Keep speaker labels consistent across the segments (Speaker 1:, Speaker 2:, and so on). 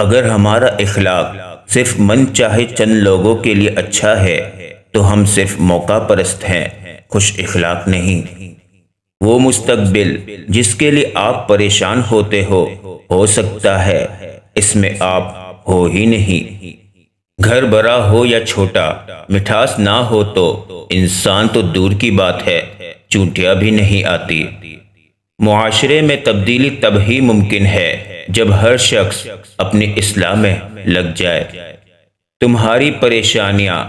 Speaker 1: اگر ہمارا اخلاق صرف من چاہے چند لوگوں کے لیے اچھا ہے تو ہم صرف موقع پرست ہیں، خوش اخلاق نہیں۔ وہ مستقبل جس کے لیے آپ پریشان ہوتے ہو سکتا ہے اس میں آپ ہو ہی نہیں۔ گھر بڑا ہو یا چھوٹا، مٹھاس نہ ہو تو انسان تو دور کی بات ہے، چونٹیاں بھی نہیں آتی۔ معاشرے میں تبدیلی تب ہی ممکن ہے جب ہر شخص اپنی اصلاح میں لگ جائے۔ تمہاری پریشانیاں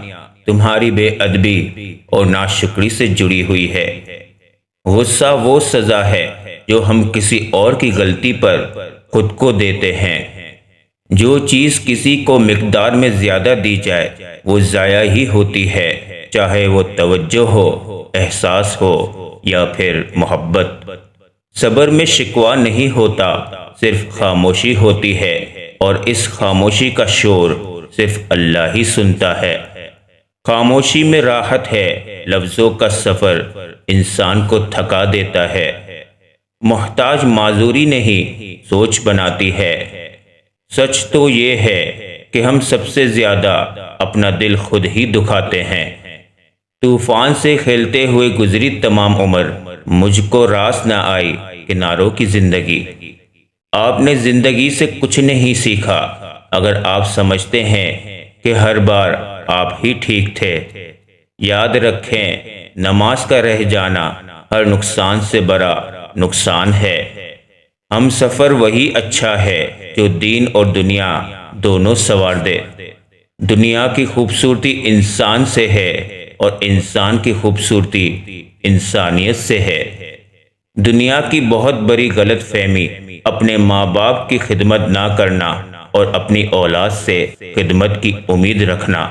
Speaker 1: تمہاری بے ادبی اور ناشکری سے جڑی ہوئی ہے۔ غصہ وہ سزا ہے جو ہم کسی اور کی غلطی پر خود کو دیتے ہیں۔ جو چیز کسی کو مقدار میں زیادہ دی جائے وہ ضائع ہی ہوتی ہے، چاہے وہ توجہ ہو، احساس ہو یا پھر محبت۔ صبر میں شکوہ نہیں ہوتا، صرف خاموشی ہوتی ہے، اور اس خاموشی کا شور صرف اللہ ہی سنتا ہے۔ خاموشی میں راحت ہے، لفظوں کا سفر انسان کو تھکا دیتا ہے۔ محتاج معذوری نہیں، سوچ بناتی ہے۔ سچ تو یہ ہے کہ ہم سب سے زیادہ اپنا دل خود ہی دکھاتے ہیں۔ طوفان سے کھیلتے ہوئے گزری تمام عمر، مجھ کو راس نہ آئی کناروں کی زندگی۔ آپ نے زندگی سے کچھ نہیں سیکھا اگر آپ سمجھتے ہیں کہ ہر بار آپ ہی ٹھیک تھے۔ یاد رکھیں، نماز کا رہ جانا ہر نقصان سے بڑا نقصان ہے۔ ہم سفر وہی اچھا ہے جو دین اور دنیا دونوں سنوار دے۔ دنیا کی خوبصورتی انسان سے ہے اور انسان کی خوبصورتی انسانیت سے ہے۔ دنیا کی بہت بڑی غلط فہمی اپنے ماں باپ کی خدمت نہ کرنا اور اپنی اولاد سے خدمت کی امید رکھنا۔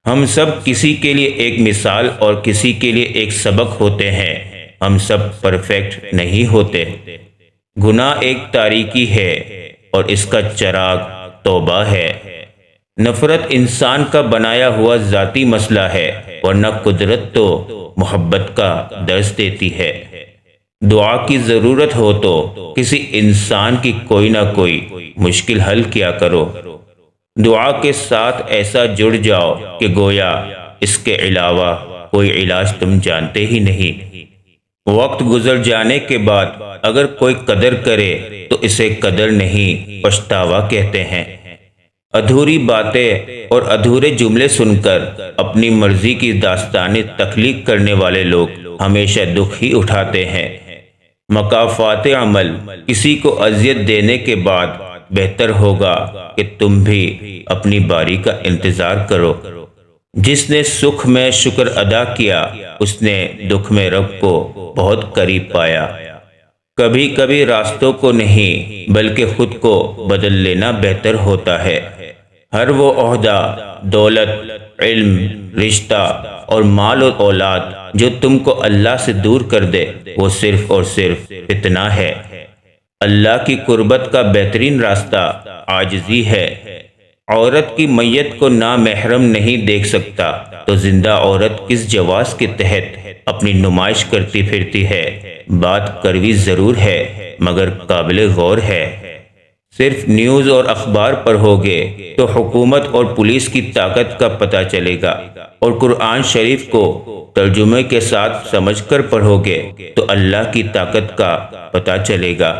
Speaker 1: ہم سب کسی کے لیے ایک مثال اور کسی کے لیے ایک سبق ہوتے ہیں، ہم سب پرفیکٹ نہیں ہوتے۔ گناہ ایک تاریکی ہے اور اس کا چراغ توبہ ہے۔ نفرت انسان کا بنایا ہوا ذاتی مسئلہ ہے، ورنہ قدرت تو محبت کا درس دیتی ہے۔ دعا کی ضرورت ہو تو کسی انسان کی کوئی نہ کوئی مشکل حل کیا کرو۔ دعا کے ساتھ ایسا جڑ جاؤ کہ گویا اس کے علاوہ کوئی علاج تم جانتے ہی نہیں۔ وقت گزر جانے کے بعد اگر کوئی قدر کرے تو اسے قدر نہیں، پچھتاوا کہتے ہیں۔ ادھوری باتیں اور ادھورے جملے سن کر اپنی مرضی کی داستانیں تخلیق کرنے والے لوگ ہمیشہ دکھ ہی اٹھاتے ہیں۔ مکافات عمل کسی کو اذیت دینے کے بعد بہتر ہوگا کہ تم بھی اپنی باری کا انتظار کرو۔ جس نے سکھ میں شکر ادا کیا اس نے دکھ میں رب کو بہت قریب پایا۔ کبھی کبھی راستوں کو نہیں بلکہ خود کو بدل لینا بہتر ہوتا ہے۔ ہر وہ عہدہ، دولت، علم، رشتہ اور مال و اولاد جو تم کو اللہ سے دور کر دے وہ صرف اور صرف فتنہ ہے۔ اللہ کی قربت کا بہترین راستہ عاجزی ہے۔ عورت کی میت کو نامحرم نہیں دیکھ سکتا تو زندہ عورت کس جواز کے تحت اپنی نمائش کرتی پھرتی ہے؟ بات کڑوی ضرور ہے مگر قابل غور ہے۔ صرف نیوز اور اخبار پڑھو گے تو حکومت اور پولیس کی طاقت کا پتہ چلے گا، اور قرآن شریف کو ترجمے کے ساتھ سمجھ کر پڑھو گے تو اللہ کی طاقت کا پتہ چلے گا۔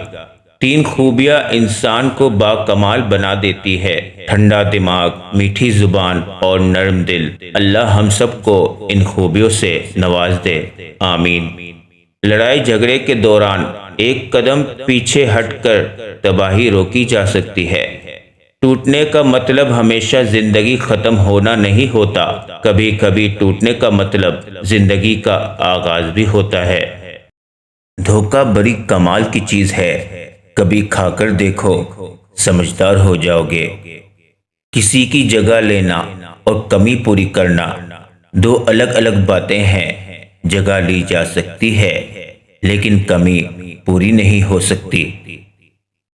Speaker 1: 3 خوبیاں انسان کو باکمال بنا دیتی ہے: ٹھنڈا دماغ، میٹھی زبان اور نرم دل۔ اللہ ہم سب کو ان خوبیوں سے نواز دے، آمین۔ لڑائی جھگڑے کے دوران ایک قدم پیچھے ہٹ کر تباہی روکی جا سکتی ہے۔ ٹوٹنے کا مطلب ہمیشہ زندگی ختم ہونا نہیں ہوتا، کبھی کبھی ٹوٹنے کا مطلب زندگی کا آغاز بھی ہوتا ہے۔ دھوکہ بڑی کمال کی چیز ہے، کبھی کھا کر دیکھو، سمجھدار ہو جاؤ گے۔ کسی کی جگہ لینا اور کمی پوری کرنا 2 الگ الگ باتیں ہیں۔ جگہ لی جا سکتی ہے لیکن کمی پوری نہیں ہو سکتی۔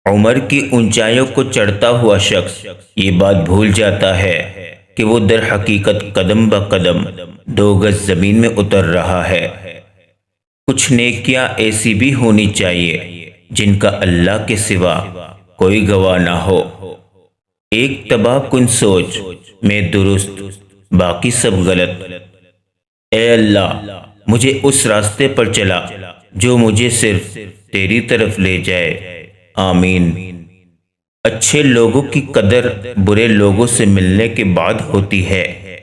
Speaker 1: عمر کی اونچائیوں کو چڑھتا ہوا شخص یہ بات بھول جاتا ہے کہ وہ در حقیقت قدم بہ قدم 2 گز زمین میں اتر رہا ہے۔ کچھ نیکیاں ایسی بھی ہونی چاہیے جن کا اللہ کے سوا کوئی گواہ نہ ہو۔ ایک تباہ کن سوچ میں درست، باقی سب غلط۔ اے اللہ، مجھے اس راستے پر چلا جو مجھے صرف تیری طرف لے جائے۔ آمین۔ اچھے لوگوں کی قدر برے لوگوں سے ملنے کے بعد ہوتی ہے۔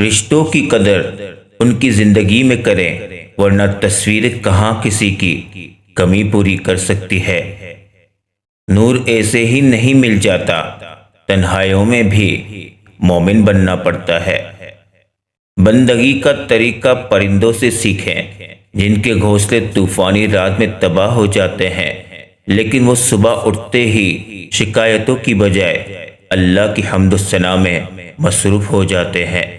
Speaker 1: رشتوں کی قدر ان کی زندگی میں کریں، ورنہ تصویر کہاں کسی کی کمی پوری کر سکتی ہے۔ نور ایسے ہی نہیں مل جاتا، تنہائیوں میں بھی مومن بننا پڑتا ہے۔ بندگی کا طریقہ پرندوں سے سیکھیں، جن کے گھونسلے طوفانی رات میں تباہ ہو جاتے ہیں، لیکن وہ صبح اٹھتے ہی شکایتوں کی بجائے اللہ کی حمد و ثنا میں مصروف ہو جاتے ہیں۔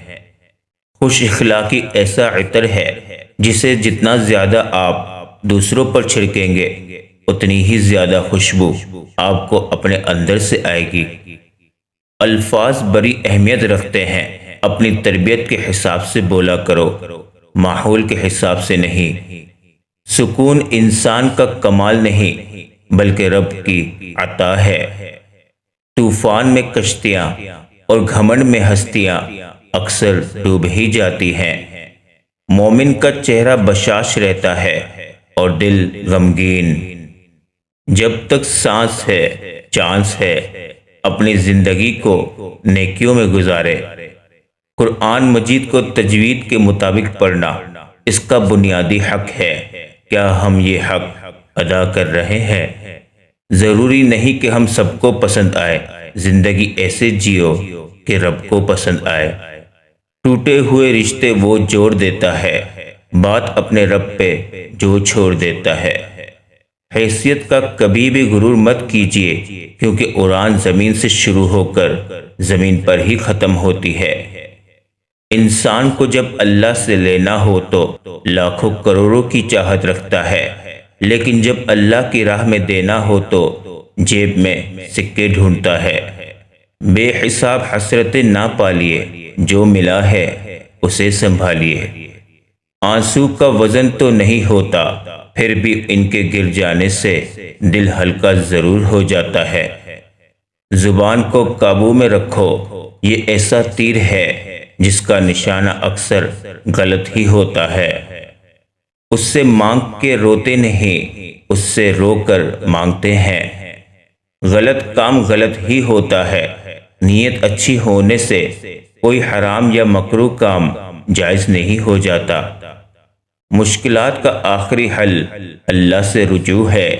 Speaker 1: خوش اخلاقی ایسا عطر ہے جسے جتنا زیادہ آپ دوسروں پر چھڑکیں گے، اتنی ہی زیادہ خوشبو آپ کو اپنے اندر سے آئے گی۔ الفاظ بڑی اہمیت رکھتے ہیں، اپنی تربیت کے حساب سے بولا کرو، ماحول کے حساب سے نہیں۔ سکون انسان کا کمال نہیں بلکہ رب کی عطا ہے۔ طوفان میں کشتیاں اور گھمنڈ میں ہستیاں اکثر ڈوب ہی جاتی ہیں۔ مومن کا چہرہ بشاش رہتا ہے اور دل غمگین۔ جب تک سانس ہے، چانس ہے، اپنی زندگی کو نیکیوں میں گزارے۔ قرآن مجید کو تجوید کے مطابق پڑھنا اس کا بنیادی حق ہے۔ کیا ہم یہ حق ادا کر رہے ہیں؟ ضروری نہیں کہ ہم سب کو پسند آئے، زندگی ایسے جیو کہ رب کو پسند آئے۔ ٹوٹے ہوئے رشتے وہ جوڑ دیتا ہے، بات اپنے رب پہ جو چھوڑ دیتا ہے۔ حیثیت کا کبھی بھی غرور مت کیجیے، کیونکہ اڑان زمین سے شروع ہو کر زمین پر ہی ختم ہوتی ہے۔ انسان کو جب اللہ سے لینا ہو تو لاکھوں کروڑوں کی چاہت رکھتا ہے، لیکن جب اللہ کی راہ میں دینا ہو تو جیب میں سکے ڈھونڈتا ہے۔ بے حساب حسرتیں نہ پالیے، جو ملا ہے اسے سنبھالیے۔ آنسو کا وزن تو نہیں ہوتا، پھر بھی ان کے گر جانے سے دل ہلکا ضرور ہو جاتا ہے۔ زبان کو قابو میں رکھو، یہ ایسا تیر ہے جس کا نشانہ اکثر غلط ہی ہوتا ہے۔ اس سے مانگ کے روتے نہیں، اس سے رو کر مانگتے ہیں۔ غلط کام غلط ہی ہوتا ہے، نیت اچھی ہونے سے کوئی حرام یا مکروہ کام جائز نہیں ہو جاتا۔ مشکلات کا آخری حل اللہ سے رجوع ہے۔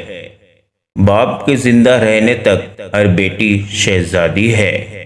Speaker 1: باپ کے زندہ رہنے تک ہر بیٹی شہزادی ہے۔